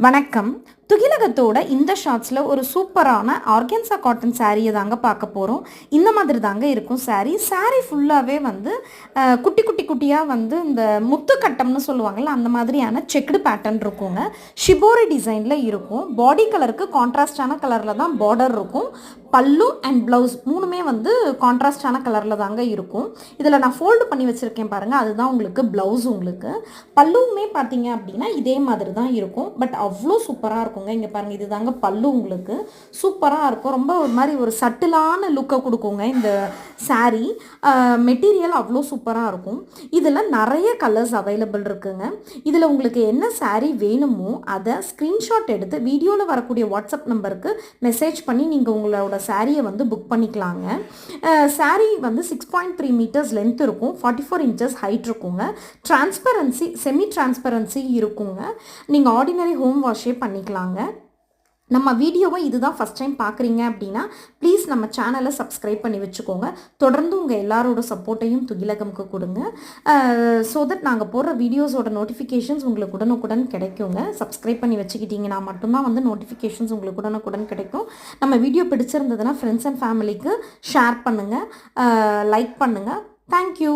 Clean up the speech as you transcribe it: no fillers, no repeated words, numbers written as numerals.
வணக்கம். துகிலகத்தோட இந்த ஷார்ட்ஸில் ஒரு சூப்பரான ஆர்கன்சா காட்டன் சாரியை தாங்க பார்க்க போகிறோம். இந்த மாதிரி தாங்க இருக்கும் சாரீ ஃபுல்லாகவே வந்து குட்டி குட்டி குட்டியாக வந்து இந்த முத்து கட்டம்னு சொல்லுவாங்கள்ல, அந்த மாதிரியான செக்குடு பேட்டர்ன் இருக்குங்க. ஷிபோரி டிசைனில் இருக்கும். பாடி கலருக்கு கான்ட்ராஸ்டான கலரில் தான் பார்டர் இருக்கும். பல்லு அண்ட் ப்ளவுஸ் மூணுமே வந்து கான்ட்ராஸ்டான கலரில் தாங்க இருக்கும். இதில் நான் ஃபோல்டு பண்ணி வச்சுருக்கேன் பாருங்கள், அதுதான் உங்களுக்கு ப்ளவுஸ். உங்களுக்கு பல்லுவுமே பார்த்தீங்க அப்படின்னா இதே மாதிரி தான் இருக்கும். பட் அவ்வளோ சூப்பராக இருக்குங்க. இங்கே பாருங்கள், இது தாங்க பல்லு. உங்களுக்கு சூப்பராக இருக்கும். ரொம்ப ஒரு மாதிரி ஒரு சட்டிலான லுக்கை கொடுக்குங்க இந்த சாரீ. மெட்டீரியல் அவ்வளோ சூப்பராக இருக்கும். இதில் நிறைய கலர்ஸ் அவைலபிள் இருக்குங்க. இதில் உங்களுக்கு என்ன சாரீ வேணுமோ அதை ஸ்க்ரீன்ஷாட் எடுத்து வீடியோவில் வரக்கூடிய வாட்ஸ்அப் நம்பருக்கு மெசேஜ் பண்ணி நீங்கள் உங்களோட சாரியை வந்து புக் பண்ணிக்கலாங்க. சாரீ வந்து 6.3 மீட்டர்ஸ் லென்த் இருக்கும். 44 இன்ச்சஸ் ஹைட் இருக்குங்க. டிரான்ஸ்பரன்சி, செமி டிரான்ஸ்பரன்சி இருக்குங்க. நீங்கள் ஆர்டினரி ஹோம் வாஷே பண்ணிக்கலாங்க. நம்ம வீடியோவை இதுதான் ஃபஸ்ட் டைம் பார்க்குறீங்க அப்படின்னா ப்ளீஸ் நம்ம சேனலை சப்ஸ்கிரைப் பண்ணி வச்சுக்கோங்க. தொடர்ந்து உங்கள் எல்லாரோட சப்போர்ட்டையும் துகிலகம்க்கு கொடுங்க. ஸோ தட் நாங்கள் போடுற வீடியோஸோட நோட்டிஃபிகேஷன்ஸ் உங்களுக்கு உடனுக்குடன் கிடைக்குங்க. சப்ஸ்கிரைப் பண்ணி வச்சுக்கிட்டிங்கன்னா மட்டும்தான் வந்து நோட்டிஃபிகேஷன்ஸ் உங்களுக்கு உடனுக்குடன் கிடைக்கும். நம்ம வீடியோ பிடிச்சிருந்ததுன்னா ஃப்ரெண்ட்ஸ் அண்ட் ஃபேமிலிக்கு ஷேர் பண்ணுங்கள், லைக் பண்ணுங்கள். தேங்க்யூ.